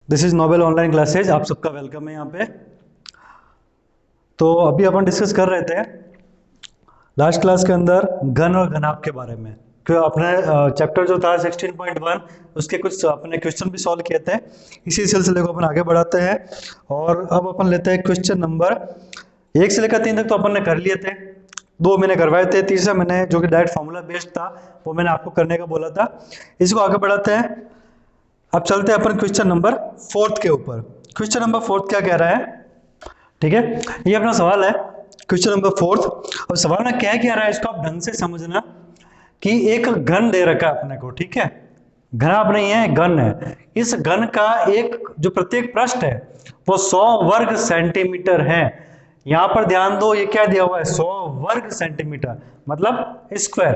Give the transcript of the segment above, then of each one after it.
This is Nobel online classes. आप सबका welcome है यहाँ पे। तो अभी अपन डिस्कस कर रहे थे लास्ट क्लास के अंदर घन और घनाभ के बारे में। क्यों अपने चैप्टर जो था 16.1 उसके कुछ अपने क्वेश्चन भी सॉल्व किए थे। इसी सिलसिले को अपन आगे बढ़ाते हैं और अब अपन लेते हैं क्वेश्चन नंबर 1 से लेकर 3 तक तो अपन ने कर लिए थे। 2 मैंने करवाए थे, तीसरा मैंने जो कि डायरेक्ट फॉर्मूला बेस्ड था वो मैंने आपको करने का बोला था। इसको आगे बढ़ाते हैं। अब चलते हैं अपन क्वेश्चन नंबर 4 के ऊपर। क्वेश्चन नंबर 4 क्या कह रहा है, ठीक है, ये अपना सवाल है क्वेश्चन नंबर 4। और सवाल में क्या कह रहा है इसको आप ढंग से समझना कि एक घन दे रखा है अपने को, ठीक है, घनाभ नहीं है, घन है। इस घन का एक जो प्रत्येक पृष्ठ है वो 100 वर्ग सेंटीमीटर है। यहां पर ध्यान दो, ये क्या दिया हुआ है, 100 वर्ग सेंटीमीटर मतलब स्क्वायर।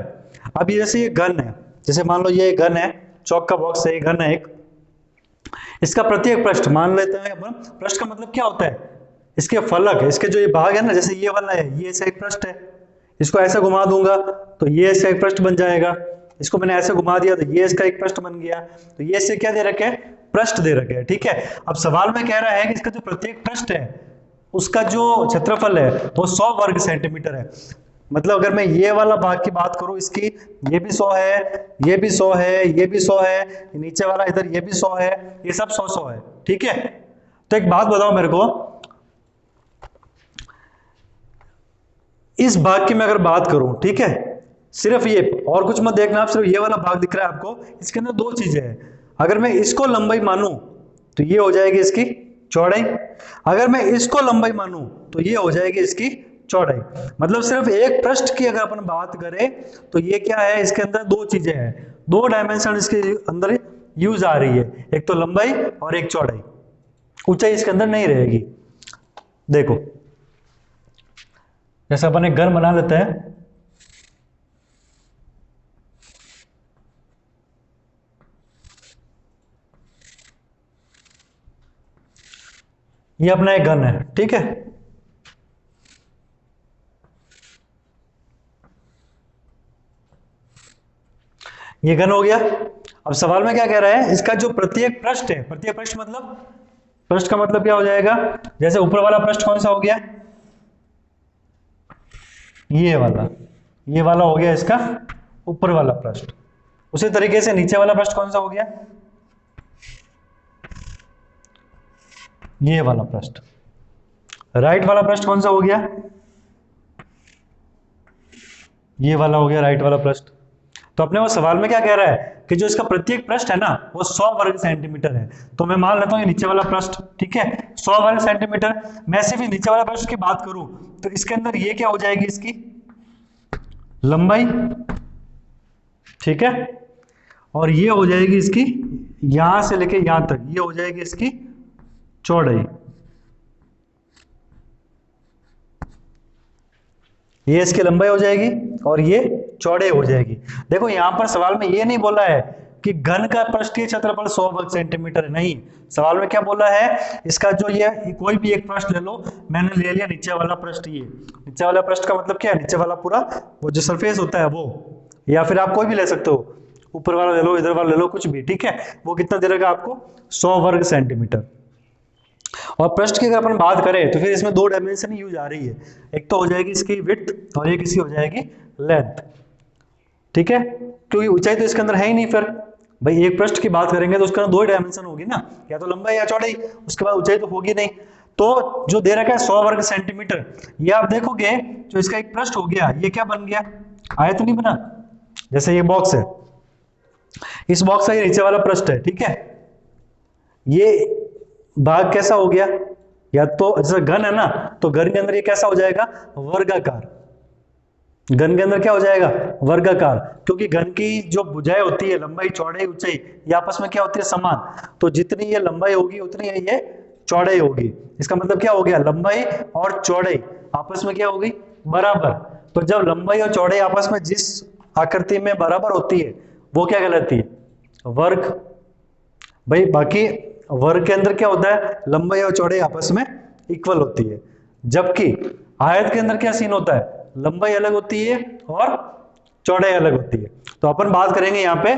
अब जैसे ये घन है, जैसे मान लो ये घन है, चौक का बॉक्स है, ये घन है एक, इसका प्रत्येक पृष्ठ मान लेते हैं अपन। पृष्ठ का मतलब क्या होता है, इसके फलक, इसके जो ये भाग है ना, जैसे ये वाला है, ये ऐसा एक पृष्ठ है, इसको ऐसे घुमा दूंगा तो ये ऐसा एक पृष्ठ बन जाएगा। इसको मैंने ऐसे घुमा दिया तो ये इसका एक पृष्ठ बन गया। तो ये इससे क्या दे रखे हैं, पृष्ठ दे रखे हैं, ठीक है। अब सवाल में कह रहा है कि इसका जो प्रत्येक पृष्ठ है उसका जो क्षेत्रफल है वो 100 वर्ग सेंटीमीटर है। मतलब अगर मैं ये वाला भाग की बात करूं इसकी, ये भी 100 है, ये भी 100 है, ये भी 100 है, नीचे वाला इधर ये भी 100 है, ये सब 100 है, ठीक है। तो एक बात बताओ मेरे को, इस भाग की मैं अगर बात करूं, ठीक है, सिर्फ ये और कुछ मत देखना, आप सिर्फ ये वाला भाग दिख रहा है आपको, इसके अंदर 2 चीजें हैं। अगर मैं इसको लंबाई मानूं तो ये हो जाएगी इसकी चौड़ाई, अगर मैं इसको लंबाई मानूं तो ये हो जाएगी इसकी चौड़ाई। मतलब सिर्फ एक पृष्ठ की अगर अपन बात करें तो ये क्या है, इसके अंदर 2 चीजें हैं, 2 डायमेंशन इसके अंदर यूज आ रही है, एक तो लंबाई और एक चौड़ाई। ऊंचाई इसके अंदर नहीं रहेगी। देखो जैसे अपन एक घर बना लेते हैं, ये अपना एक घन है, ठीक है, ये घन हो गया। अब सवाल में क्या कह रहा है, इसका जो प्रत्येक पृष्ठ है, प्रत्येक पृष्ठ मतलब, पृष्ठ का मतलब क्या हो जाएगा, जैसे ऊपर वाला पृष्ठ कौन सा हो गया, ये वाला हो गया इसका ऊपर वाला पृष्ठ। उसी तरीके से नीचे वाला पृष्ठ कौन सा हो गया, ये वाला पृष्ठ। राइट वाला पृष्ठ कौन सा हो गया, ये वाला हो गया राइट वाला पृष्ठ। तो अपने वो सवाल में क्या कह रहा है कि जो इसका प्रत्येक पृष्ठ है ना वो 100 वर्ग सेंटीमीटर है। तो मैं मान लेता हूं ये नीचे वाला पृष्ठ, ठीक है, 100 वर्ग सेंटीमीटर। मैं सिर्फ नीचे वाला पृष्ठ की बात करूं तो इसके अंदर ये क्या हो जाएगी, इसकी लंबाई, ठीक है, और ये हो जाएगी इसकी यहां से लेके यहां तक, ये हो जाएगी इसकी चौड़ाई, ये इसकी लंबाई हो जाएगी और ये चौड़ाई हो जाएगी। देखो यहां पर सवाल में ये नहीं बोला है कि घन का पृष्ठीय क्षेत्रफल 100 वर्ग सेंटीमीटर है, नहीं। सवाल में क्या बोला है, इसका जो ये कोई भी एक पृष्ठ ले लो, मैंने ले लिया नीचे वाला पृष्ठ। ये नीचे वाला पृष्ठ का मतलब क्या है, नीचे वाला पूरा वो जो सरफेस होता है वो, या फिर आप कोई भी ले सकते हो, ऊपर वाला ले लो, इधर वाला ले लो, कुछ भी, ठीक है। वो कितना दे देगा आपको, 100 वर्ग सेंटीमीटर। और पृष्ठ की अगर अपन बात करें तो फिर इसमें 2 डायमेंशन यूज आ रही है, एक तो हो जाएगी इसकी विड्थ और एक इसकी हो जाएगी लेंथ, ठीक है। क्योंकि ऊंचाई तो इसके अंदर है ही नहीं, फिर भाई एक पृष्ठ की बात करेंगे तो उसके अंदर 2 डायमेंशन होगी ना, या तो लंबाई या चौड़ाई, उसके बाद ऊंचाई तो होगी नहीं। तो जो दे रखा है 100 वर्ग सेंटीमीटर, ये आप देखोगे जो इसका एक पृष्ठ हो गया, ये क्या बन गया, आयत नहीं बना। जैसे ये बॉक्स है, इस बॉक्स का ये नीचे वाला पृष्ठ है, ठीक है, ये भाग कैसा हो गया, या तो जैसे घन है ना, तो घन के अंदर ये कैसा हो जाएगा, वर्गाकार। घन के अंदर क्या हो जाएगा, वर्गाकार, क्योंकि घन की जो भुजाएं होती है, लंबाई चौड़ाई ऊंचाई, ये आपस में क्या होती है, समान। तो जितनी ये लंबाई होगी उतनी ये चौड़ाई होगी। इसका मतलब क्या हो गया, लंबाई और चौड़ाई आपस में क्या होगी, बराबर। तो जब लंबाई और चौड़ाई आपस में जिस आकृति में बराबर होती है वो क्या कहलाती है, वर्ग। भाई बाकी वर्ग के अंदर क्या होता है, लंबाई और चौड़ाई आपस में इक्वल होती है, जबकि आयत के अंदर क्या सीन होता है, लंबाई अलग होती है और चौड़ाई अलग होती है। तो अपन बात करेंगे यहाँ पे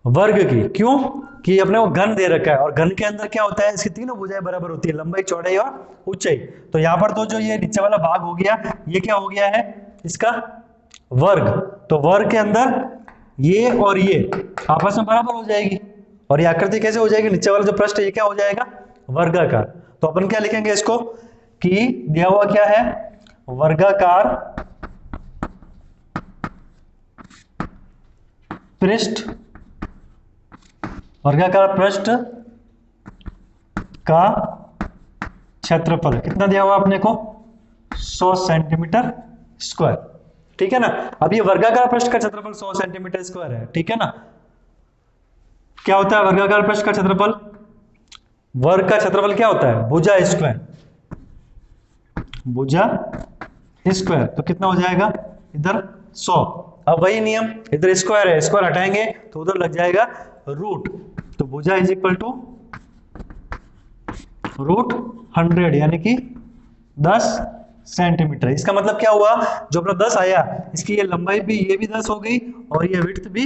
वर्ग की। क्यों? कि अपने को घन दे रखा है और घन के अंदर क्या होता है, इसकी तीनों भुजाएं बराबर होती है, लंबाई, चौड़ाई और ऊंचाई। तो यहाँ पर तो जो ये नीचे वाला भाग हो गया, ये क्या हो गया है, इसका वर्ग। तो वर्ग के अंदर ये और ये आपस में बराबर हो जाएगी, और ये आकृति कैसे हो जाएगी, नीचे वाला जो पृष्ठ ये क्या हो जाएगा, वर्गाकार। तो अपन क्या लिखेंगे इसको कि दिया हुआ क्या है, वर्गाकार पृष्ठ, वर्गाकार पृष्ठ का क्षेत्रफल कितना दिया हुआ अपने को, 100 सेंटीमीटर स्क्वायर। ठीक है ना। अब ये वर्गाकार पृष्ठ का क्षेत्रफल 100 सेंटीमीटर स्क्वायर है। ठीक है ना। क्या होता है वर्गाकार पृष्ठ का क्षेत्रफल, वर्ग का क्षेत्रफल क्या होता है, भुजा स्क्वायर, भुजा स्क्वायर। तो कितना हो जाएगा इधर 100। अब वही नियम, इधर स्क्वायर है, स्क्वायर हटाएंगे तो उधर लग जाएगा रूट। तो भुजा इज इक्वल टू रूट 100 यानी कि 10 सेंटीमीटर। इसका मतलब क्या हुआ, जो अपना 10 आया, इसकी ये लंबाई भी, ये भी 10 हो गई और ये विड्थ भी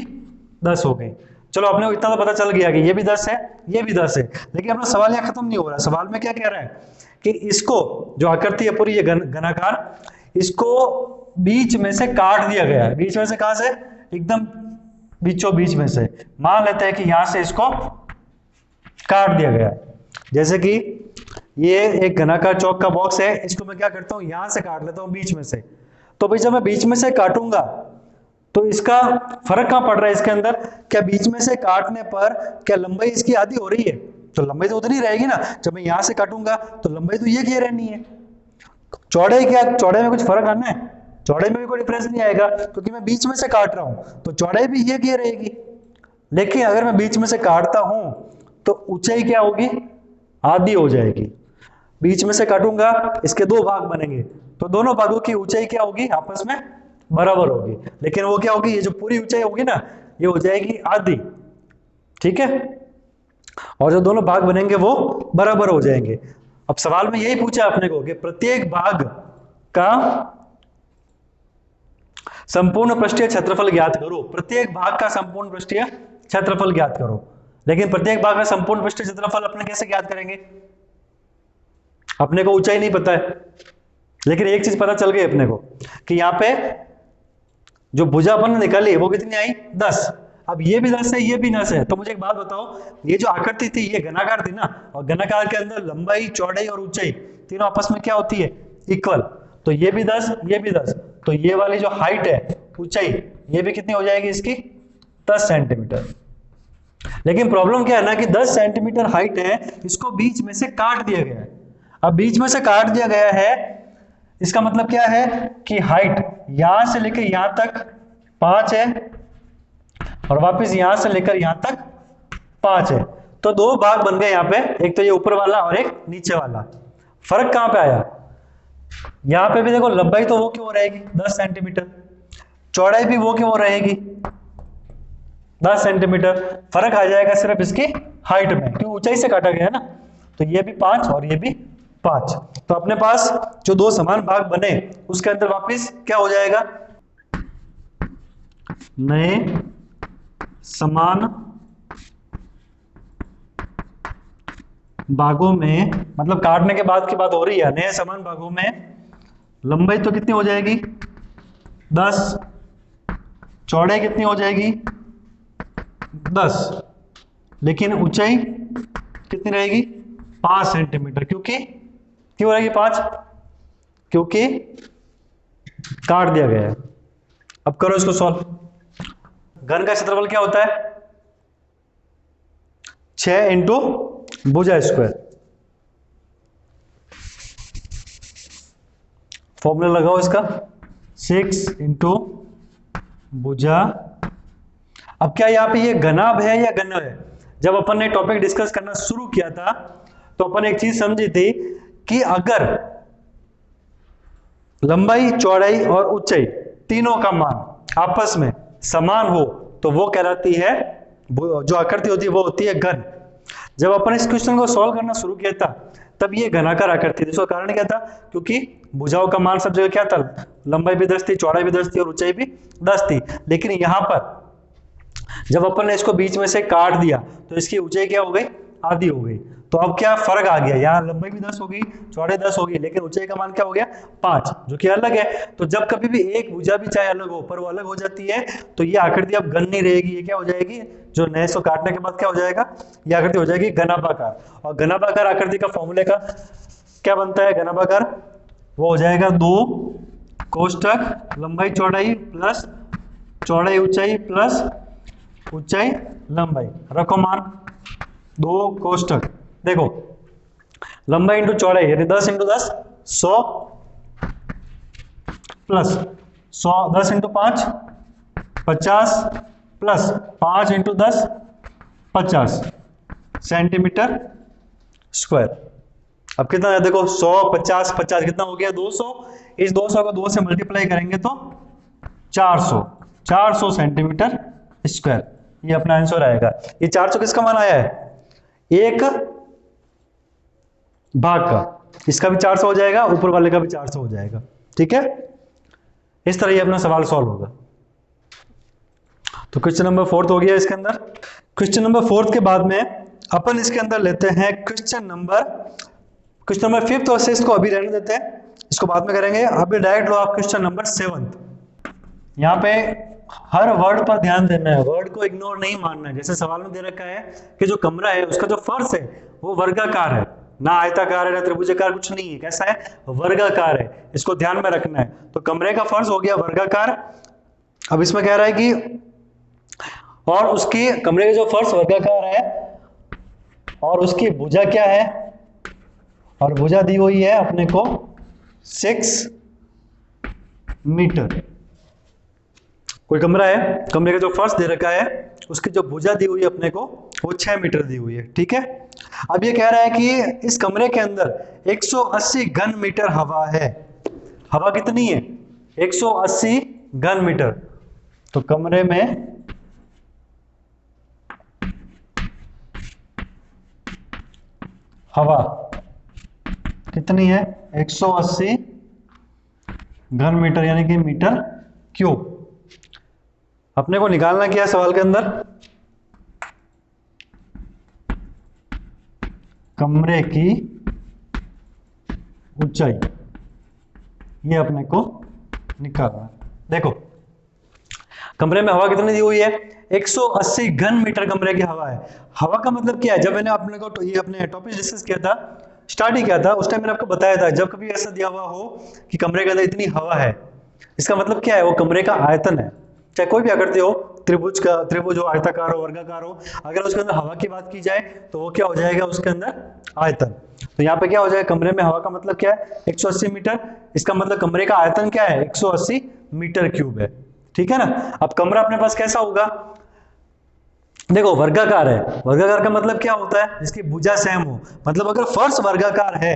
10 हो गई। चलो अपने को इतना तो पता चल गया कि ये भी 10 है, ये भी 10 है। लेकिन अपना सवाल यहाँ खत्म नहीं हो रहा। सवाल में क्या कह रहा है कि इसको, जो आकृति है पूरी ये घनाकार, इसको बीच में से काट दिया गया है। बीच में से कहां से, एकदम बीचों बीच में से। मान लेते हैं कि यहां से इसको काट दिया गया। जैसे कि ये एक घनाकार चौक का बॉक्स है, इसको मैं क्या करता हूं, यहां से काट लेता हूं बीच में से। तो भाई जब मैं बीच में से काटूंगा तो इसका फर्क कहां पड़ रहा है इसके अंदर, क्या बीच में से काटने पर क्या लंबाई इसकी आधी हो रही है, तो लंबाई तो उतनी रहेगी ना। जब मैं यहां से काटूंगा तो लंबाई तो ये की रहनी है। चौड़ाई क्या, चौड़ाई में कुछ फर्क आना है, चौड़ाई में भी कोई डिफरेंस नहीं आएगा क्योंकि मैं बीच में से काट रहा हूं, तो चौड़ाई भी ये की रहेगी। लेकिन अगर मैं बीच में से काटता हूं तो ऊंचाई क्या होगी, आधी हो जाएगी। बीच में से काटूंगा, इसके दो भाग बनेंगे, तो दोनों भागों की ऊंचाई क्या होगी, आपस में बराबर होगी। लेकिन वो क्या होगी, ये जो पूरी ऊंचाई होगी ना, ये हो जाएगी आधी। ठीक है। और जो दोनों भाग बनेंगे वो बराबर हो जाएंगे। अब सवाल में यही पूछा आपने को कि प्रत्येक भाग का संपूर्ण पृष्ठीय क्षेत्रफल ज्ञात करो। प्रत्येक भाग का संपूर्ण पृष्ठीय क्षेत्रफल ज्ञात करो। लेकिन प्रत्येक भाग का संपूर्ण पृष्ठीय क्षेत्रफल अपने कैसे ज्ञात करेंगे, अपने को ऊंचाई नहीं पता है। लेकिन एक चीज पता चल गई अपने को कि यहां पे जो भुजा अपन निकाली वो कितनी आई, 10। अब ये भी 10 है, ये भी 10 है। तो मुझे एक बात बताओ, ये जो आकृति थी ये घनाकार थी ना, और घनाकार के अंदर लंबाई, चौड़ाई और ऊंचाई तीनों आपस में क्या होती है, इक्वल। तो ये भी 10, ये भी 10। तो ये वाली जो हाइट है, ऊंचाई, ये भी कितनी हो जाएगी इसकी, 10 सेंटीमीटर। लेकिन प्रॉब्लम क्या है ना कि 10 सेंटीमीटर हाइट है, इसको बीच में से काट दिया गया है। अब बीच में से काट दिया गया है, इसका मतलब क्या है कि हाइट यहां से लेकर यहां तक 5 है और वापस यहां से लेकर यहां तक 5 है। तो दो भाग बन गए यहां पे, एक तो ये ऊपर वाला और एक नीचे वाला। फर्क कहां पे आया, यहां पे भी देखो लंबाई तो वो क्यों रहेगी 10 सेंटीमीटर, चौड़ाई भी वो क्यों रहेगी 10 सेंटीमीटर। फर्क आ जाएगा सिर्फ इसकी हाइट में, क्यों ऊंचाई से काटा गया है ना। तो ये भी 5 और ये भी 5। तो अपने पास जो दो समान भाग बने उसके अंदर वापस क्या हो जाएगा, नए समान भागों में, मतलब काटने के बाद की बात हो रही है, नए समान भागों में लंबाई तो कितनी हो जाएगी 10, चौड़ाई कितनी हो जाएगी 10, लेकिन ऊंचाई कितनी रहेगी 5 सेंटीमीटर। क्योंकि क्यों रहेगी 5, क्योंकि काट दिया गया है। अब करो इसको सॉल्व। घन का क्षेत्रफल क्या होता है, 6 इंटू भुजा स्क्वायर। फॉर्मूला लगाओ इसका, 6 इंटू भुजा। अब क्या यहाँ पे ये घनाभ है या घन है, जब अपन ने टॉपिक डिस्कस करना शुरू किया था तो अपन एक चीज समझी थी कि अगर लंबाई, चौड़ाई और ऊंचाई तीनों का मान आपस में समान हो तो वो कहलाती है, जो आकृति होती है वो होती है घन। जब अपन इस क्वेश्चन को सॉल्व करना शुरू किया था तब ये घनाकार आकृति थी। इसका कारण क्या था, क्योंकि भुजाओं का मान सब जगह क्या था, लंबाई भी 10 थी, चौड़ाई भी 10 थी और ऊंचाई भी 10 थी। लेकिन यहां पर जब अपन ने इसको बीच में से काट दिया तो इसकी ऊंचाई क्या हो गई, आधी हो गई। तो अब क्या फर्क आ गया, यहाँ लंबाई भी 10 हो गई, चौड़ाई 10 हो गई, लेकिन ऊंचाई का मान क्या हो गया 5, जो कि अलग है। तो जब कभी भी एक भुजा भी चाहे अलग हो पर वो अलग हो जाती है तो ये आकृति अब घन नहीं रहेगी, ये क्या हो जाएगी, जो नए इसको काटने के बाद क्या हो जाएगा, ये आकृति हो जाएगी घनाभाकार। और घनाभाकार आकृति का फॉर्मूले का क्या बनता है, घनाभाकार वो हो जाएगा 2 कोष्ठक लंबाई चौड़ाई प्लस चौड़ाई ऊंचाई प्लस ऊंचाई लंबाई, रखो मान 2 कोष्ठक, देखो लंबाई इंटू चौड़ाई यानी 10 into 10 100 plus 100 10 into 5 50 plus 5 into 10 50 centimetre square. अब कितना है देखो 100 50 50 कितना हो गया 200, इस 200 को 2 से मल्टीप्लाई करेंगे तो 400 सेंटीमीटर स्क्वायर, ये अपना आंसर आएगा। ये 400 किसका मान आया है, एक भाग का, इसका भी 400 हो जाएगा, ऊपर वाले का भी 400 हो जाएगा, ठीक है। इस तरह ये अपना सवाल सॉल्व होगा। तो क्वेश्चन नंबर 4 हो गया इसके अंदर। क्वेश्चन नंबर 4 के बाद में अपन इसके अंदर लेते हैं क्वेश्चन नंबर 5th और 6th को अभी रहने देते हैं, इसको बाद में करेंगे। अभी डायरेक्ट लो आप क्वेश्चन नंबर 7। यहाँ पे हर वर्ड पर ध्यान देना है, वर्ड को इग्नोर नहीं मानना है। जैसे सवाल में दे रखा है कि जो कमरा है उसका जो फर्श है वो वर्गाकार है, ना आयताकार है ना त्रिभुजाकार, कुछ नहीं है, कैसा है, वर्गाकार है, इसको ध्यान में रखना है। तो कमरे का फर्श हो गया वर्गाकार। अब इसमें कह रहा है कि और उसकी कमरे का जो फर्श वर्गाकार है और उसकी भुजा क्या है, और भुजा दी हुई है अपने को 6 मीटर। कोई कमरा है, कमरे का जो फर्श दे रखा है उसकी जो भुजा दी हुई है अपने को वो 6 मीटर दी हुई है, ठीक है। अब ये कह रहा है कि इस कमरे के अंदर 180 घन मीटर हवा है। हवा कितनी है, 180 घन मीटर। तो कमरे में हवा कितनी है, 180 घन मीटर यानी कि मीटर क्यूब। अपने को निकालना क्या है सवाल के अंदर, कमरे की ऊंचाई, ये अपने को निकालना है। देखो कमरे में हवा कितनी दी हुई है, 180 घन मीटर कमरे की हवा है। हवा का मतलब क्या है, जब मैंने अपने को ये अपने टॉपिक डिस्कस किया था, स्टार्ट ही किया था, उस टाइम मैंने आपको बताया था जब कभी ऐसा दिया हुआ हो कि कमरे के अंदर इतनी हवा है, इसका मतलब क्या है, वो कमरे का आयतन है। चाहे कोई भी आकृति हो, त्रिभुज हो, आयताकार हो, वर्गाकार हो, अगर उसके अंदर हवा की बात की जाए तो वो क्या हो जाएगा, उसके अंदर आयतन। तो यहाँ पे क्या हो जाएगा, कमरे में हवा का मतलब क्या है 180 मीटर, इसका मतलब कमरे का आयतन क्या है 180 मीटर क्यूब है, ठीक है ना। अब कमरा अपने पास कैसा होगा, देखो वर्गाकार है, वर्गाकार का मतलब क्या होता है, जिसकी भुजा सेम हो। मतलब अगर फर्श वर्गाकार है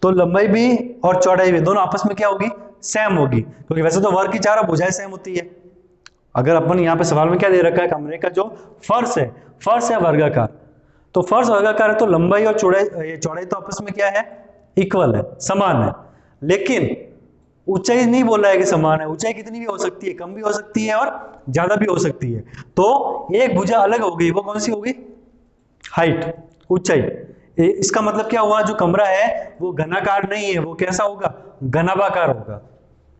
तो लंबाई भी और चौड़ाई भी दोनों आपस में क्या होगी, सेम होगी, क्योंकि वैसे तो वर्ग की चारों भुजाएं सेम होती है। अगर अपन यहाँ पे सवाल में क्या दे रखा है, कमरे का जो फर्श है वर्गाकार, तो फर्श वर्गाकार है तो लंबाई और चौड़ाई तो आपस में क्या है, इक्वल है, समान है। लेकिन ऊंचाई नहीं बोला है कि समान है, ऊंचाई कितनी भी हो सकती है, कम भी हो सकती है और ज्यादा भी हो सकती है। तो एक भुजा अलग हो गई, वो कौन सी होगी, हाइट, ऊंचाई। इसका मतलब क्या हुआ, जो कमरा है वो घनाकार नहीं है, वो कैसा होगा, घनाभाकार होगा।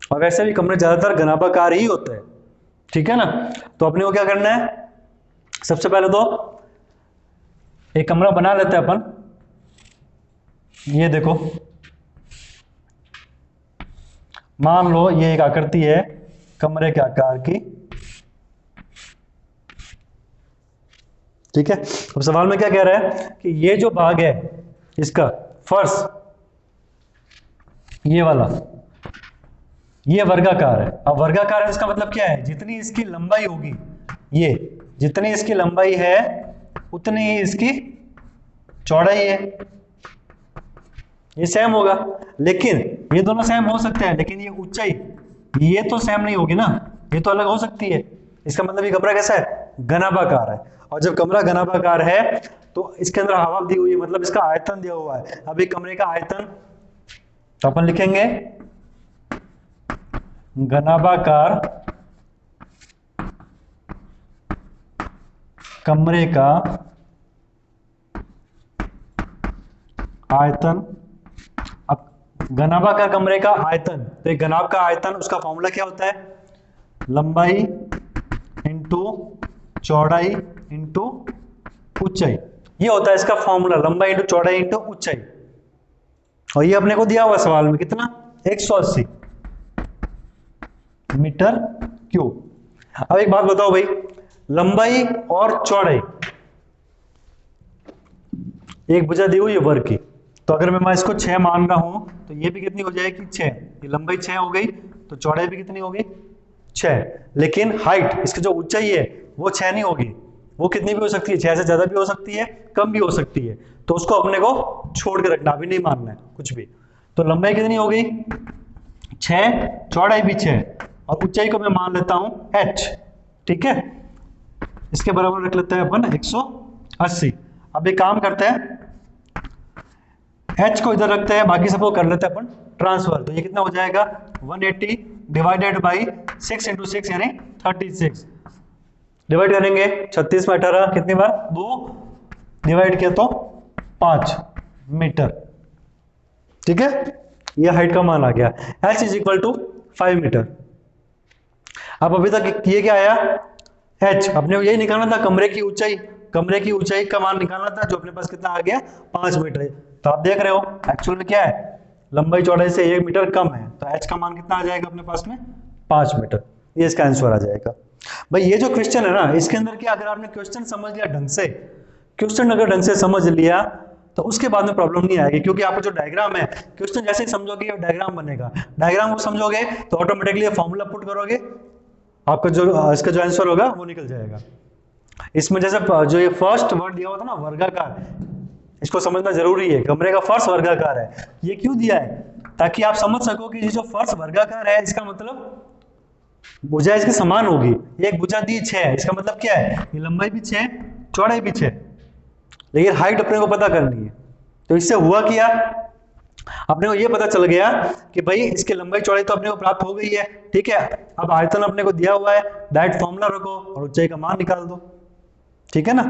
और वैसे भी कमरे ज्यादातर घनाभाकार ही होते हैं, ठीक है ना। तो अपने को क्या करना है, सबसे पहले तो एक कमरा बना लेते हैं अपन। ये देखो मान लो ये एक आकृति है कमरे के आकार की, ठीक है। अब सवाल में क्या कह रहा है कि ये जो भाग है इसका फर्श, ये वाला, ये वर्गाकार है। अब वर्गाकार है इसका मतलब क्या है, जितनी इसकी लंबाई होगी, ये जितनी इसकी लंबाई है उतनी ही इसकी चौड़ाई है, ये सेम होगा। लेकिन ये दोनों सेम हो सकते हैं, लेकिन ये ऊंचाई ये तो सेम नहीं होगी ना, ये तो अलग हो सकती है। इसका मतलब ये कमरा कैसा है, घनाभाकार है। और जब कमरा घनाभाकार है तो इसके अंदर हवा दी हुई है, मतलब इसका आयतन दिया हुआ है। अब एक कमरे का आयतन तो अपन लिखेंगे घनाभाकार कमरे का आयतन। अब घनाभाकार कमरे का आयतन, तो एक घनाभ का आयतन, उसका फॉर्मूला क्या होता है? लंबाई इंटू चौड़ाई इंटू ऊंचाई, ये होता है इसका फॉर्मूला, लंबाई इंटू चौड़ाई इंटू ऊंचाई। और ये अपने को दिया हुआ सवाल में कितना? 180 मीटर क्यूब। अब एक बात बताओ भाई, लंबाई और चौड़ाई, एक भुजा दी हुई है वर्ग की, तो अगर मैं इसको 6 मान रहा हूं तो ये भी कितनी हो जाएगी? 6। ये लंबाई 6 हो गई, तो चौड़ाई भी कितनी होगी? 6। लेकिन हाइट, इसकी जो ऊंचाई है वो 6 नहीं होगी, वो कितनी भी हो सकती है, 6 से ज्यादा भी हो सकती है, कम भी हो सकती है, तो उसको अपने को छोड़ के रखना, अभी नहीं मानना है कुछ भी। तो लंबाई कितनी हो गई? 6, चौड़ाई भी 6, और ऊंचाई को मैं मान लेता हूं h, ठीक है। इसके बराबर रख लेते हैं अपन 180। अब एक काम करते हैं, h को इधर रखते हैं, बाकी सबको कर लेते हैं अपन ट्रांसफर। तो ये कितना हो जाएगा? 180 डिवाइडेड बाई 6 इंटू 6 यानी 36। डिवाइड करेंगे 36 में 18 कितनी बार? 2 डिवाइड किया तो 5 मीटर, ठीक है। ये हाइट का मान आ गया, h is equal to 5 metre. अब अभी तक ये क्या आया? h। अपने को यही निकालना था, कमरे की ऊंचाई, कमरे की ऊंचाई का मान निकालना था, जो अपने पास कितना आ गया? 5 मीटर। तो आप देख रहे हो एक्चुअल में क्या है, लंबाई चौड़ाई से 1 मीटर कम है, तो h का मान कितना आ जाएगा अपने पास में? 5 मीटर। ये इसका आंसर आ जाएगा। भाई ये जो क्वेश्चन है ना, इसके अंदर क्या, अगर आपने क्वेश्चन समझ लिया ढंग से, क्वेश्चन अगर ढंग से समझ लिया तो उसके बाद में प्रॉब्लम नहीं आएगी, क्योंकि आपका जो डायग्राम है, क्वेश्चन जैसे ही समझोगे डायग्राम बनेगा, डायग्राम को समझोगे तो ऑटोमेटिकली फॉर्मूला पुट करोगे, आपका जो इसका जो आंसर होगा वो निकल जाएगा। इसमें जैसे जो ये फर्स्ट वर्ड दिया हुआ था ना, वर्गाकार, इसको समझना जरूरी है। कमरे का फर्श वर्गाकार है, ये क्यों दिया है? ताकि आप समझ सको कि ये जो फर्श वर्गाकार है, इसका मतलब भुजा इसकी समान होगी। एक भुजा दी 6 है, इसका मतलब क्या है? ये लंबाई भी 6, चौड़ाई भी 6, लेकिन हाइट अपने को पता करनी है। तो इससे हुआ क्या, अपने को ये पता चल गया कि भाई इसकी लंबाई चौड़ाई तो अपने को प्राप्त हो गई है, ठीक है। अब आयतन अपने को दिया हुआ है, डायरेक्ट फॉर्मूला रखो और ऊंचाई का मान निकाल दो, ठीक है ना।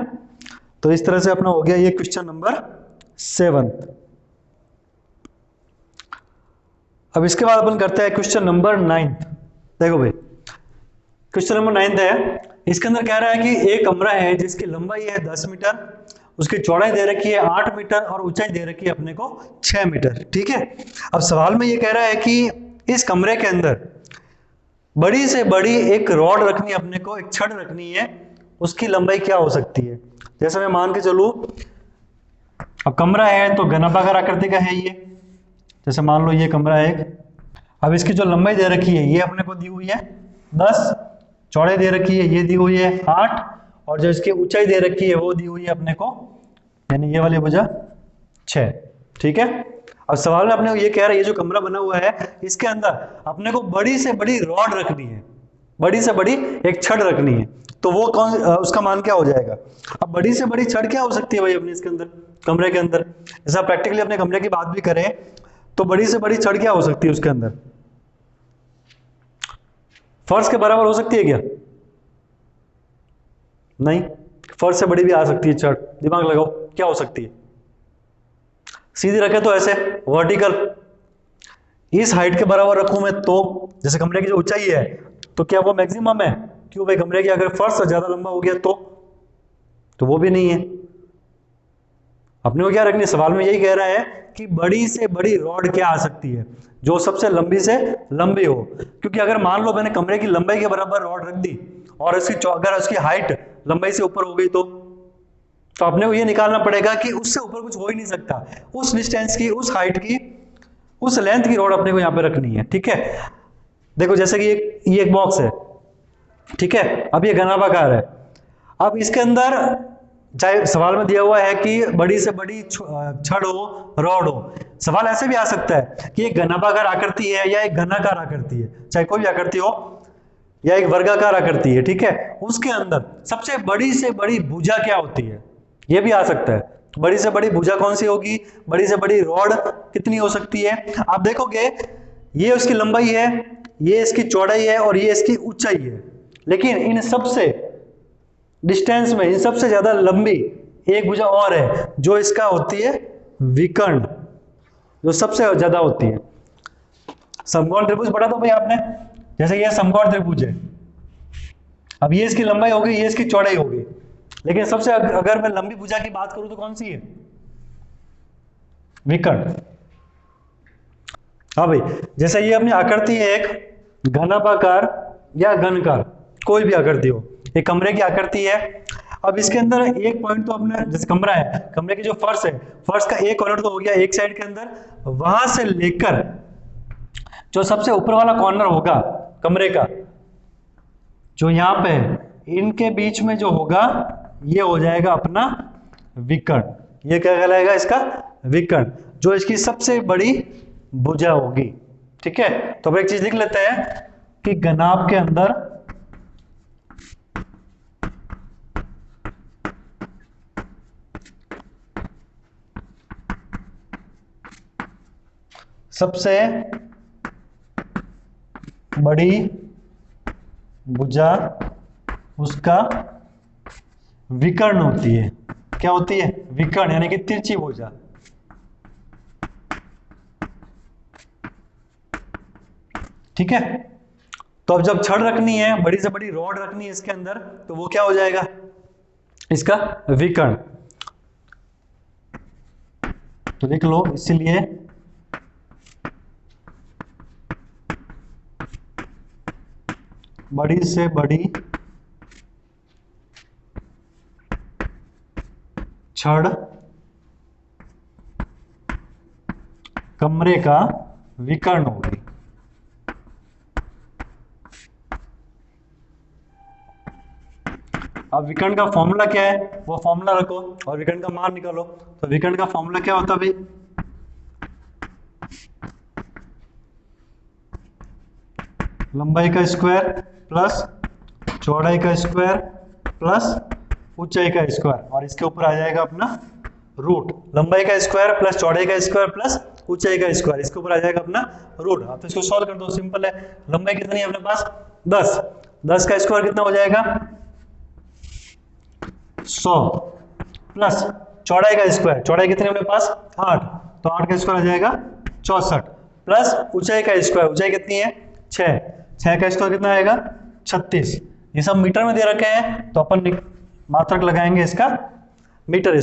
तो इस तरह से अपना हो गया ये क्वेश्चन नंबर 7। अब इसके बाद अपन करते हैं क्वेश्चन नंबर 9। देखो भाई क्वेश्चन नंबर 9 है, इसके अंदर कह रहा है कि एक कमरा है जिसकी लंबाई है 10 मीटर, उसकी चौड़ाई दे रखी है 8 मीटर और ऊंचाई दे रखी है अपने को 6 मीटर, ठीक है। अब सवाल में ये कह रहा है कि इस कमरे के अंदर बड़ी से बड़ी एक रॉड रखनी है अपने को, एक छड़ रखनी है, उसकी लंबाई क्या हो सकती है? जैसे मैं मान के चलूं, अब कमरा है तो घनाभाकार आकृति का है ये, जैसे मान लो ये कमरा है। अब इसकी जो लंबाई दे रखी है ये अपने को दी हुई है 10, चौड़ाई दे रखी है ये दी हुई है 8, और जो इसकी ऊंचाई दे रखी है वो दी हुई है अपने को, यानी ये वाली भुजा 6, ठीक है। अब सवाल में अपने को ये कह रहा है, ये जो कमरा बना हुआ है इसके अंदर अपने को बड़ी से बड़ी रॉड रखनी है, बड़ी से बड़ी एक छड़ रखनी है, तो वो कौन, उसका मान क्या हो जाएगा? अब बड़ी से बड़ी छड़ क्या हो सकती है भाई अपने इसके अंदर, कमरे के अंदर? जैसा प्रैक्टिकली अपने कमरे की बात भी करें तो बड़ी से बड़ी छड़ क्या हो सकती है उसके अंदर? फर्श के बराबर हो सकती है क्या? नहीं, फर्श से बड़ी भी आ सकती है छड़, दिमाग लगाओ क्या हो सकती है? सीधी रखे तो ऐसे वर्टिकल, इस हाइट के बराबर रखूं मैं तो, जैसे कमरे की जो ऊंचाई है तो क्या वो मैक्सिमम है? क्यों भाई, कमरे की अगर फर्श से ज्यादा लंबा हो गया तो वो भी नहीं है। अपने को क्या रखनी, सवाल में यही कह रहा है कि बड़ी से बड़ी रॉड क्या आ सकती है, जो सबसे लंबी से लंबी हो। क्योंकि अगर मान लो मैंने कमरे की लंबाई के बराबर रॉड रख दी और इसकी अगर उसकी हाइट लंबाई से ऊपर हो गई तो अपने को ये निकालना पड़ेगा कि उससे ऊपर कुछ हो ही नहीं सकता, उस डिस्टेंस की, उस हाइट की, उस लेंथ की रॉड अपने को यहाँ पे रखनी है, ठीक है। देखो जैसे कि ये एक बॉक्स है, ठीक है, अब ये घनाभाकार है। अब इसके अंदर चाहे सवाल में दिया हुआ है कि बड़ी से बड़ी छड़ हो, रॉड हो, सवाल ऐसे भी आ सकता है कि एक घनाभाकार आकृति है या एक घनाकार आकृति है, चाहे कोई भी आकृति हो, या एक वर्गाकार आकृति है, ठीक है, उसके अंदर सबसे बड़ी से बड़ी भुजा क्या होती है, ये भी आ सकता है। बड़ी से बड़ी भुजा कौन सी होगी, बड़ी से बड़ी रॉड कितनी हो सकती है? आप देखोगे ये उसकी लंबाई है, ये इसकी चौड़ाई है और ये इसकी ऊंचाई है, लेकिन इन सबसे डिस्टेंस में इन सबसे ज्यादा लंबी एक भुजा और है जो इसका होती है विकर्ण, जो सबसे ज्यादा होती है। समकोण त्रिभुज पढ़ा तो भाई आपने, जैसे ये समकोण त्रिभुज है, अब ये इसकी लंबाई होगी, ये इसकी चौड़ाई होगी, लेकिन सबसे अगर मैं लंबी भुजा की बात करूं तो कौन सी है? विकर्ण। हाँ भाई, जैसे ये अपनी आकृति है एक घनाभाकार या घनकार, कोई भी आकृति हो, एक कमरे की आकृति है। अब इसके अंदर एक पॉइंट तो अपने, जैसे कमरा है, कमरे की जो फर्श है, फर्श का एक कॉर्नर तो हो गया एक साइड के अंदर, वहां से लेकर जो सबसे ऊपर वाला कॉर्नर होगा कमरे का, जो यहां पे है, इनके बीच में जो होगा ये हो जाएगा अपना विकर्ण। ये क्या कहलाएगा? इसका विकर्ण, जो इसकी सबसे बड़ी भुजा होगी। ठीक है, तो अब एक चीज लिख लेते हैं कि घनाभ के अंदर सबसे बड़ी भुजा उसका विकर्ण होती है। क्या होती है? विकर्ण, यानी कि तिरछी भुजा। ठीक है, तो अब जब छड़ रखनी है, बड़ी से बड़ी रॉड रखनी है इसके अंदर, तो वो क्या हो जाएगा? इसका विकर्ण। तो लिख लो, इसीलिए बड़ी से बड़ी छड़ कमरे का विकर्ण होगी। अब विकर्ण का फॉर्मूला क्या है, वो फॉर्मूला रखो और विकर्ण का मान निकालो। तो विकर्ण का फॉर्मूला क्या होता है भाई? लंबाई का स्क्वायर प्लस चौड़ाई का स्क्वायर प्लस ऊंचाई का स्क्वायर, और इसके ऊपर आ जाएगा अपना रूट। लंबाई का स्क्वायर प्लस चौड़ाई का स्क्वायर प्लस ऊंचाई का स्क्वायर, इसके ऊपर आ जाएगा अपना रूट। आप तो इसको सॉल्व कर दो, सिंपल है। लंबाई कितनी है अपने पास? 10। 10 का स्क्वायर कितना हो जाएगा? 100 प्लस चौड़ाई का स्क्वायर, चौड़ाई कितनी है अपने पास? 8, तो 8 का स्क्वायर आ जाएगा 64 प्लस ऊंचाई का स्क्वायर, ऊंचाई कितनी है? 6, 6 का स्क्वायर कितना आएगा? 36। ये सब मीटर में दे रखे हैं, तो अपन मात्रक लगाएंगे इसका मीटर,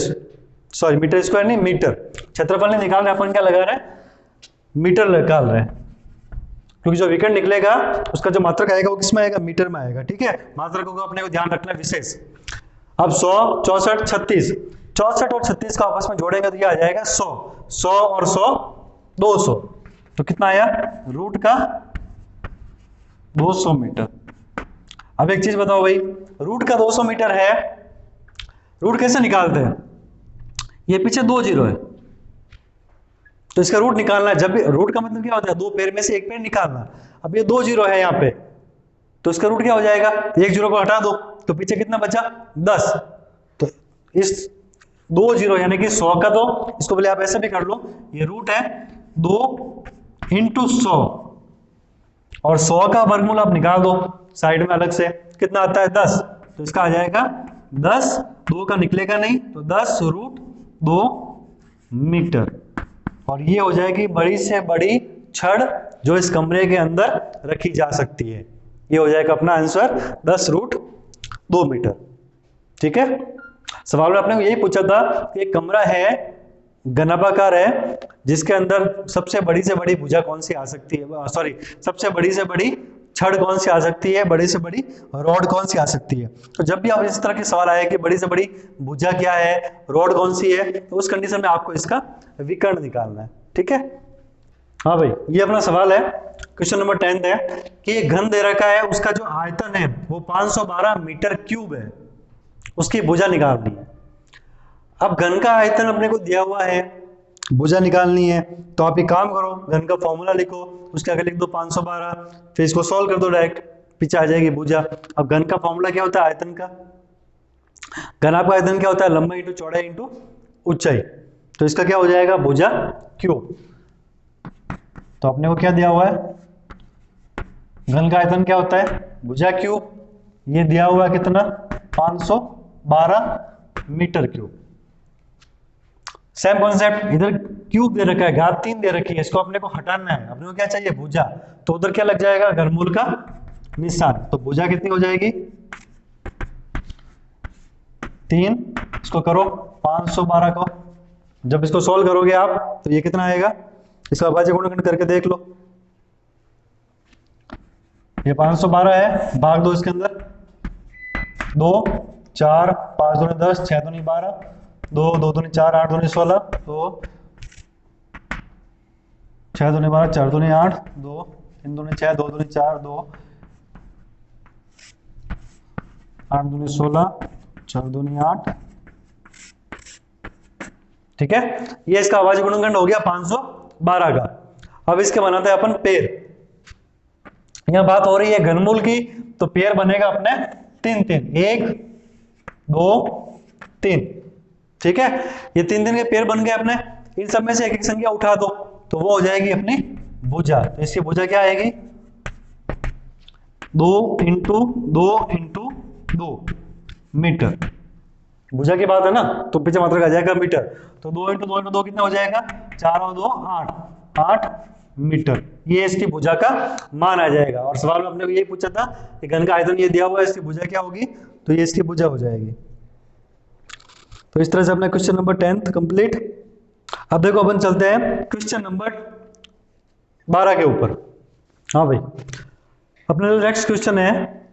सॉरी मीटर स्क्वायर नहीं, मीटर। क्षेत्रफल नहीं निकाल रहे अपन, क्या लगा रहे हैं? मीटर निकाल रहे हैं, क्योंकि जो विकर्ण निकलेगा उसका जो मात्रक आएगा वो किस में आएगा? मीटर में आएगा। ठीक है, मात्रकों का अपने को ध्यान रखना है विशेष। अब 100, 64, 36, 64 और 36 का आपस में जोड़ेंगे तो ये आ जाएगा 100, 100 और 100 200, तो कितना आया? रूट का 200 मीटर। अब एक चीज बताओ भाई, रूट का 200 मीटर है, रूट कैसे निकालते हैं? ये पीछे 2 जीरो है, तो इसका रूट निकालना है। जब भी रूट का मतलब क्या होता है? दो पैर में से एक पैर निकालना। अब ये 2 जीरो है यहाँ पे, तो इसका रूट क्या हो जाएगा? एक जीरो को हटा दो, तो पीछे कितना बचा? 10। तो इस 2 जीरो यानी कि 100 का, तो इसको पहले आप ऐसे भी कर लो, ये रूट है 2 इंटू 100, और 100 का वर्गमूल आप निकाल दो साइड में अलग से, कितना आता है? 10। तो इसका आ जाएगा 10, 2 का निकलेगा नहीं, तो 10 रूट 2 मीटर। और ये हो जाएगी बड़ी से बड़ी छड़ जो इस कमरे के अंदर रखी जा सकती है। ये हो जाएगा अपना आंसर 10 रूट 2 मीटर। ठीक है, सवाल में आपने यही पूछा था कि एक कमरा है, घनाभाकार है, जिसके अंदर सबसे बड़ी से बड़ी भुजा कौन सी आ सकती है, सॉरी सबसे बड़ी से बड़ी छड़ कौन सी आ सकती है, बड़ी से बड़ी रॉड कौन सी आ सकती है। तो जब भी आप इस तरह के सवाल आए कि बड़ी से बड़ी भुजा क्या है, रॉड कौन सी है, तो उस कंडीशन में आपको इसका विकर्ण निकालना है। ठीक है, हाँ भाई, ये अपना सवाल है, क्वेश्चन नंबर 10 है कि एक घन दे रखा है, उसका जो आयतन है वो 512 मीटर क्यूब है, उसकी भुजा निकालनी है। अब घन का आयतन अपने को दिया हुआ है, भुजा निकालनी है, तो आप एक काम करो, घन का फॉर्मूला लिखो, उसके आगे लिख दो 512, फिर इसको सॉल्व कर दो डायरेक्ट, पीछे आ जाएगी भुजा। अब घन का फॉर्मूला क्या होता है? आयतन का। घनाभ का आयतन क्या होता है? लंबाई इंटू चौड़ाई इंटू ऊंचाई, तो इसका क्या हो जाएगा? भुजा क्यूब। तो अपने को क्या दिया हुआ है? घन का आयतन क्या होता है? भुजा क्यूब। ये दिया हुआ है कितना? 512 मीटर क्यूब। सेम कॉन्सेप्ट, इधर क्यूब दे रखा है, घात 3 दे रखी है, इसको अपने को हटाना है, अपने को क्या चाहिए, भुजा। तो उधर क्या लग जाएगा, घनमूल का निशान। तो भुजा कितनी हो जाएगी, 3, इसको करो 512 को, जब इसको सॉल्व करोगे आप तो ये कितना आएगा, इसका अभाज्य गुणनखंड करके देख लो। ये 512 है, भाग दो इसके अंदर, 2 4 5 दूनी 10, 6 दूनी 12, 2 2 दूनी 4, 8 दूनी 16, 2 6 दूनी 12, 4 दूनी 8, 2 3 दूनी 6, 2 दूनी 4, 2 8 दूनी 16, 4 दूनी 8। ठीक है, ये इसका अभाज्य गुणनखंड हो गया 512 का। अब इसके बनाते हैं अपन पेड़। यहां बात हो रही है घनमूल की, तो पेड़ बनेगा अपने 3 3, 1 2 3। ठीक है, ये 3 3 के पेड़ बन गए अपने। इन सब में से एक एक संख्या उठा दो तो वो हो जाएगी अपनी भुजा। तो इसकी भुजा क्या आएगी, 2 इंटू 2 इंटू 2 मीटर। भुजा की बात है ना, तो पीछे मात्रा आ जाएगा मीटर। तो 2 इंटू 2 इंटू 2 कितना हो जाएगा, 4 और 2 8 मीटर। ये इसकी भुजा का मान आ जाएगा। और सवाल में अपने को यही पूछा था कि घन का आयतन ये दिया हुआ है, इसकी भुजा क्या होगी, तो ये इसकी भुजा हो जाएगी। तो इस तरह से अपना क्वेश्चन नंबर 10 कंप्लीट। अब देखो अपन चलते हैं क्वेश्चन नंबर 12 के ऊपर। हाँ भाई, अपना जो नेक्स्ट क्वेश्चन है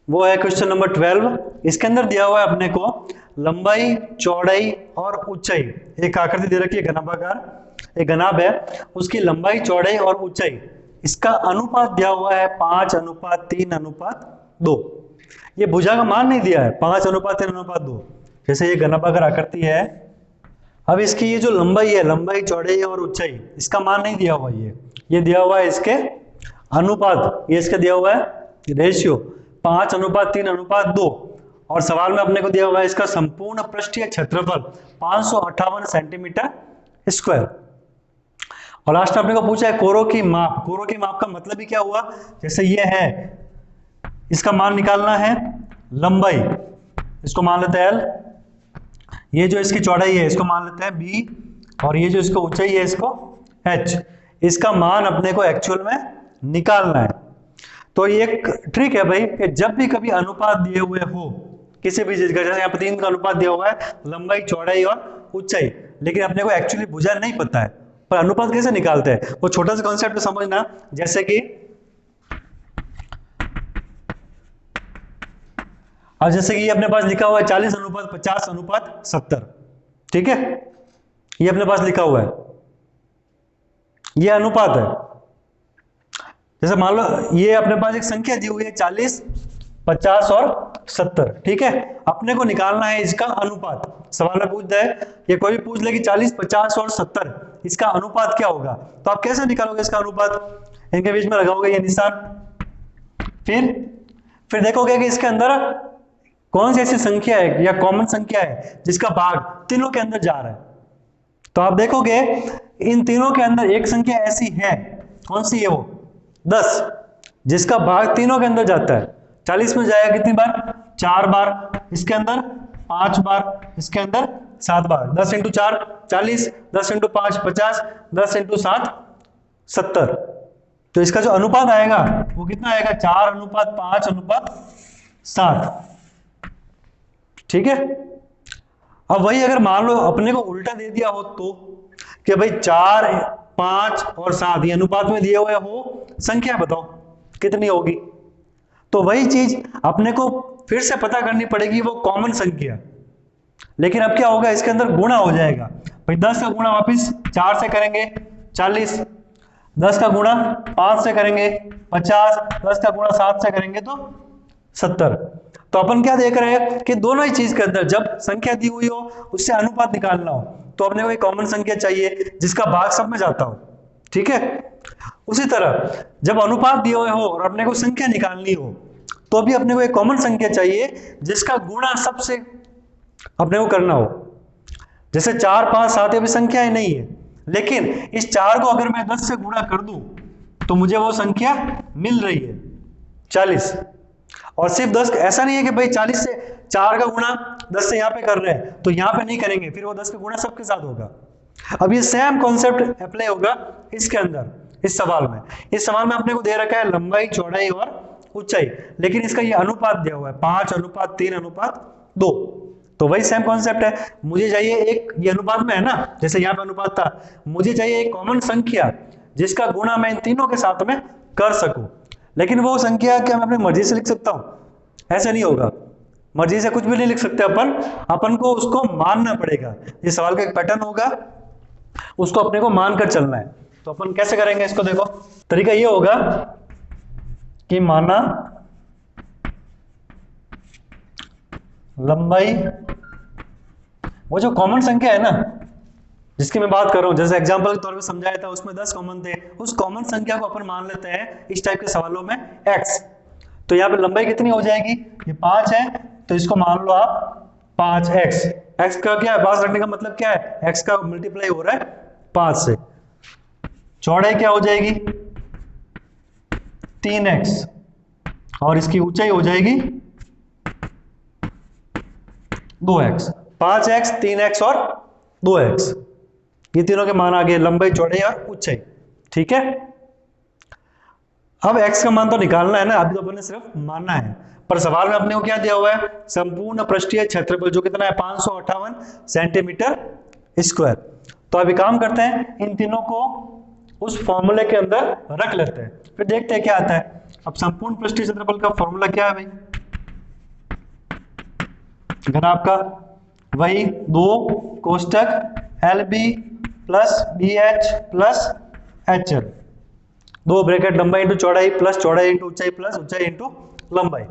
वो है क्वेश्चन नंबर 12। इसके अंदर दिया हुआ है अपने को लंबाई, चौड़ाई और ऊंचाई। एक आकृति दे रखी है घनाभाकार, एक घनाभ है, उसकी लंबाई, चौड़ाई और ऊंचाई, इसका अनुपात दिया हुआ है 5:3:2। ये भुजा का मान नहीं दिया है, 5:3:2। जैसे ये घनाभाकार आकृति है, अब इसकी ये जो लंबाई है, लंबाई, चौड़ाई और ऊंचाई, इसका मान नहीं दिया हुआ। ये दिया हुआ है इसके अनुपात, ये इसका दिया हुआ है रेशियो 5:3:2। और सवाल में अपने को दिया हुआ है इसका संपूर्ण पृष्ठीय क्षेत्रफल 558 सेंटीमीटर स्क्वायर। और लास्ट में अपने को पूछा है कोरों की माप। कोरों की माप का मतलब ही क्या हुआ, जैसे ये है, इसका मान निकालना है लंबाई, इसको मान लेते हैं L, ये जो इसकी चौड़ाई है इसको मान लेते हैं B, और ये जो इसको ऊंचाई है इसको H। इसका मान अपने को एक्चुअल में निकालना है। तो ये एक ट्रिक है भाई कि जब भी कभी अनुपात दिए हुए हो किसी भी चीज का, जैसे यहाँ पर 3 का अनुपात दिया हुआ है, लंबाई, चौड़ाई और ऊंचाई, लेकिन अपने को एक्चुअली भुजा नहीं पता है, पर अनुपात कैसे निकालते हैं वो छोटा सा कॉन्सेप्ट समझना। जैसे कि अब जैसे कि ये अपने पास लिखा हुआ है 40:50:70। ठीक है, ये अपने पास लिखा हुआ है, ये अनुपात है। जैसे मान लो ये अपने पास एक संख्या दी हुई है 40, 50 और 70। ठीक है, अपने को निकालना है इसका अनुपात। सवाल में पूछ दे, ये कोई भी पूछ ले कि 40, 50 और 70 इसका अनुपात क्या होगा, तो आप कैसे निकालोगे इसका अनुपात, इनके बीच में लगाओगे ये निशान। फिर देखोगे कि इसके अंदर कौन सी ऐसी संख्या है या कॉमन संख्या है जिसका भाग तीनों के अंदर जा रहा है। तो आप देखोगे इन तीनों के अंदर एक संख्या ऐसी है, कौन सी है वो, 10, जिसका भाग तीनों के अंदर जाता है। 40 में जाएगा कितनी बार, 4 बार, इसके अंदर 5 बार, इसके अंदर 7 बार। 10 × 4 40, 10 × 5 50, 10 × 7 70। तो इसका जो अनुपात आएगा वो कितना आएगा, 4:5:7। ठीक है, अब वही अगर मान लो अपने को उल्टा दे दिया हो तो, कि भाई 4, 5 और 7 ये अनुपात में दिए हुए हो, संख्या बताओ कितनी होगी। तो वही चीज अपने को फिर से पता करनी पड़ेगी, वो कॉमन संख्या। लेकिन अब क्या होगा, इसके अंदर गुणा हो जाएगा भाई। 10 का गुणा वापिस 4 से करेंगे 40, 10 का गुणा 5 से करेंगे 50, 10 का गुणा 7 से करेंगे तो 70। तो अपन क्या देख रहे हैं कि दोनों ही चीज के अंदर जब संख्या दी हुई हो उससे अनुपात निकालना हो, तो अपने को एक कॉमन संख्या चाहिए जिसका भाग सब में जाता हो। ठीक है, उसी तरह जब अनुपात दिए हुए हो और अपने को संख्या निकालनी हो, तो अभी अपने को एक कॉमन संख्या चाहिए जिसका गुणा सबसे अपने को करना हो। जैसे 4, 5, 7 अभी संख्याएं नहीं है, लेकिन इस 4 को अगर मैं 10 से गुणा कर दूं तो मुझे वो संख्या मिल रही है 40। और सिर्फ 10, ऐसा नहीं है कि भाई 40 से 4 का गुणा 10 से यहाँ पे कर रहे हैं तो यहाँ पे नहीं करेंगे, फिर वो 10 का गुणा सबके साथ होगा। अब ये सेम कॉन्सेप्ट अप्लाई होगा इसके अंदर, इस सवाल में। इस सवाल में अपने को दे रखा है लंबाई, चौड़ाई और ऊंचाई, लेकिन इसका ये अनुपात दिया हुआ है 5:3:2। तो वही सेम कॉन्सेप्ट है, मुझे चाहिए एक, ये अनुपात में है ना, जैसे यहाँ पे अनुपात था, मुझे चाहिए एक कॉमन संख्या जिसका गुणा मैं इन तीनों के साथ में कर सकूं। लेकिन वो संख्या क्या मैं अपनी मर्जी से लिख सकता हूं? ऐसा नहीं होगा, मर्जी से कुछ भी नहीं लिख सकते अपन को उसको मानना पड़ेगा। ये सवाल का एक पैटर्न होगा, उसको अपने को मानकर चलना है। तो अपन कैसे करेंगे इसको? देखो तरीका ये होगा कि माना लंबाई, वो जो कॉमन संख्या है ना जिसकी मैं बात कर रहा हूं, जैसे एग्जांपल के तौर पे समझाया था, उसमें 10 कॉमन थे, उस कॉमन संख्या को अपन मान लेते हैं इस टाइप के सवालों में x। तो यहाँ पे लंबाई कितनी हो जाएगी? ये 5 है, तो इसको मान लो आप 5x। x का क्या है, पास रखने का मतलब क्या है? x का मल्टीप्लाई हो रहा है 5 से। चौड़ाई क्या हो जाएगी? 3x, और इसकी ऊंचाई हो जाएगी 2x। 5x, 3x और 2x, ये तीनों के मान आ गए, लंबाई, चौड़ाई और ऊंचाई। ठीक है, अब x का मान तो निकालना है ना, अभी तो अपने सिर्फ मानना है। पर सवाल में अपने को क्या दिया हुआ है? संपूर्ण पृष्ठीय क्षेत्रफल, जो कितना है? 558 सेंटीमीटर स्क्वायर। तो अभी काम करते हैं, इन तीनों को उस फॉर्मूले के अंदर रख लेते हैं, फिर देखते हैं क्या आता है। अब संपूर्ण पृष्ठीय क्षेत्रफल का फॉर्मूला क्या है भाई? अगर आपका वही 2 कोष्टक LB plus BH plus HL, 2 bracket लंबाई इंटू चौड़ाई प्लस चौड़ाई इंटू ऊंचाई प्लस ऊंचाई इंटू लंबाई।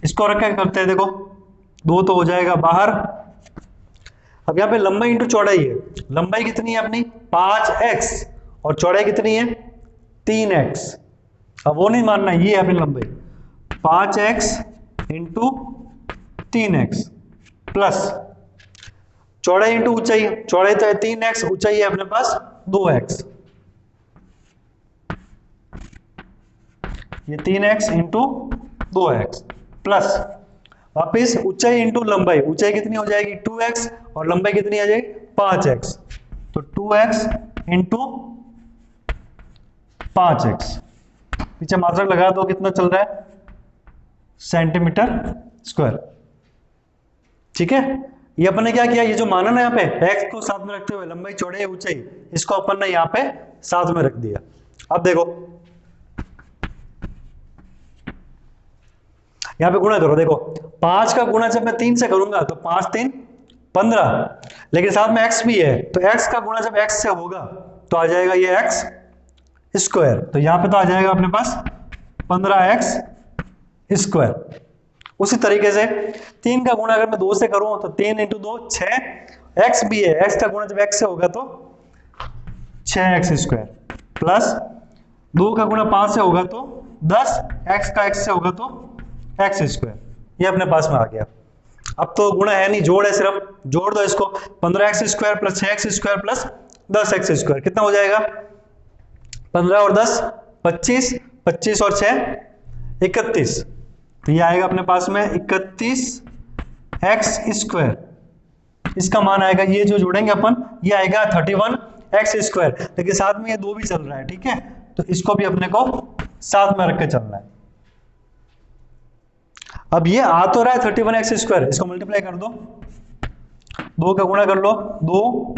इसको रख के करते हैं, देखो 2 तो हो जाएगा बाहर। अब यहाँ पे लंबाई इंटू चौड़ाई है, लंबाई कितनी है अपनी? 5x, और चौड़ाई कितनी है? 3x। अब वो नहीं मानना, ये है अपनी लंबाई 5x इंटू 3x प्लस चौड़ाई इंटू ऊंचाई, चौड़ाई तो है 3x, ऊंचाई है अपने पास 2x। ये 3x इंटू 2x प्लस वापिस ऊंचाई इंटू लंबाई, ऊंचाई कितनी हो जाएगी? 2x, और लंबाई कितनी आ जाएगी? 5x। तो 2x इंटू 5x, पीछे मात्रक लगा दो, कितना चल रहा है? Centimetre square. ठीक है, ये अपन ने क्या किया, ये जो माना ना यहाँ पे x को साथ में रखते हुए लंबाई, चौड़ाई, ऊंचाई, इसको अपन ने यहाँ पे साथ में रख दिया। अब देखो यहाँ पे गुणा करो, देखो 5 का गुणा जब मैं 3 से करूंगा तो 5 3 15, लेकिन साथ में x भी है, तो x का गुणा जब x से होगा तो आ जाएगा ये x स्क्वायर। तो यहाँ पे तो आ जाएगा अपने पास 15x स्क्वायर। उसी तरीके से 3 का गुणा अगर मैं 2 से करूं तो 3 इंटू 2 6, x भी है, x का गुणा जब x से होगा तो 6x स्क्वायर प्लस 2 का गुणा 5 से होगा तो 10, x का x से होगा तो x स्क्वायर। ये अपने पास में आ गया। अब तो गुणा है नहीं, जोड़ है सिर्फ, जोड़ दो इसको, 15x square plus 6x square plus 10x square, कितना हो जाएगा? 15 और 10 25, 25 और 6 31। तो ये आएगा अपने पास में 31x स्क्वायर। इसका मान आएगा, ये जो जोड़ेंगे अपन, ये आएगा 31x स्क्वायर, लेकिन साथ में ये 2 भी चल रहा है। ठीक है, तो इसको भी अपने को साथ में रख के चलना है। अब ये आ तो रहा है 31x स्क्वायर, इसको मल्टीप्लाई कर दो, 2 का गुणा कर लो, 2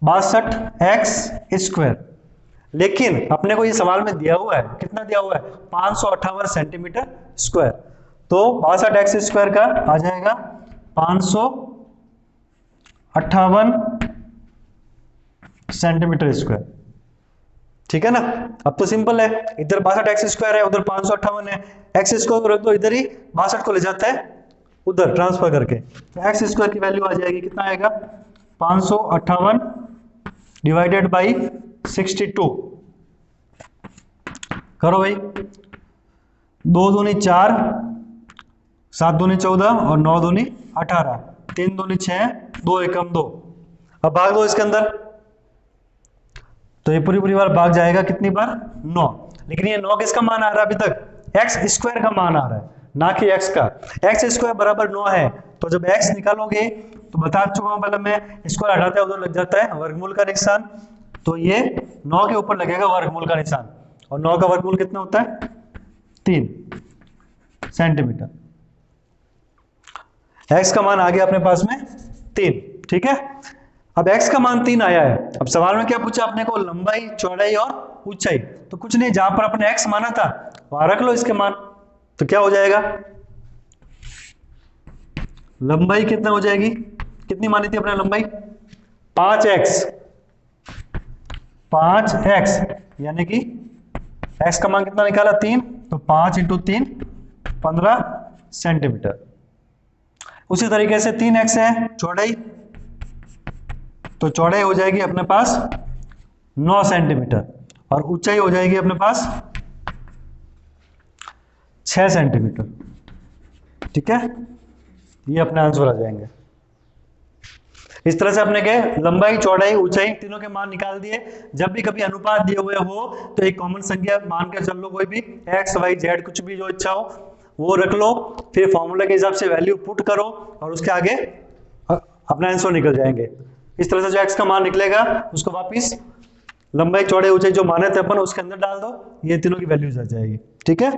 62x स्क्वायर। लेकिन अपने को ये सवाल में दिया हुआ है, कितना दिया हुआ है? 558 सेंटीमीटर स्क्वायर। तो 62x स्क्वायर का आ जाएगा 558 सेंटीमीटर स्क्वायर। ठीक है ना, अब तो सिंपल है, इधर 62x स्क्वायर है, उधर 558 है, x स्क्वायर को रख दो इधर ही, 62 को ले जाता है उधर ट्रांसफर करके, तो x स्क्वायर की वैल्यू आ जाएगी, कितना आएगा? 558 डिवाइडेड बाई 62। करो भाई, 2 दूनी 4, 7 दूनी 14 और 9 दूनी 18, 3 दूनी 6, 2 एकम 2। अब भाग दो इसके अंदर, तो ये पूरी बार भाग जाएगा कितनी बार? 9। लेकिन ये 9 किसका मान आ रहा है अभी तक? एक्स स्क्वायर का मान आ रहा है, ना कि एक्स का। एक्स स्क्वायर बराबर 9 है, तो जब एक्स निकालोगे तो बता चुका हूं पहले मैं, स्क्वायर हटाते हैं उधर लग जाता है वर्गमूल का निशान, तो ये 9 के ऊपर लगेगा वर्गमूल का निशान, और 9 का वर्गमूल कितना होता है? 3 सेंटीमीटर। एक्स का मान आ गया अपने पास में 3, ठीक है। अब एक्स का मान 3 आया है, अब सवाल में क्या पूछा अपने को? लंबाई, चौड़ाई और ऊंचाई। तो कुछ नहीं, जहां पर अपने एक्स माना था वहां रख लो इसके मान, तो क्या हो जाएगा? लंबाई कितना हो जाएगी? कितनी मानी थी अपने लंबाई? 5x, 5x, यानी कि x का मान कितना निकाला? 3, तो 5 × 3 15 सेंटीमीटर। उसी तरीके से 3x है चौड़ाई, तो चौड़ाई हो जाएगी अपने पास 9 सेंटीमीटर, और ऊंचाई हो जाएगी अपने पास 6 सेंटीमीटर, ठीक है। ये अपने आंसर आ जाएंगे। इस तरह से अपने के लंबाई, चौड़ाई, ऊंचाई तीनों के मान निकाल दिए। जब भी कभी अनुपात दिए हुए हो तो एक कॉमन संख्या मान के चल लो, कोई भी x, y, z कुछ भी जो इच्छा हो वो रख लो, फिर फॉर्मूला के हिसाब से वैल्यू पुट करो और उसके आगे अपना आंसर निकल जाएंगे। इस तरह से जो x का मान निकलेगा उसको वापिस लंबाई, चौड़ाई, ऊंचाई जो माने थे अपन उसके अंदर डाल दो, ये तीनों की वैल्यूज आ जाएगी, ठीक है।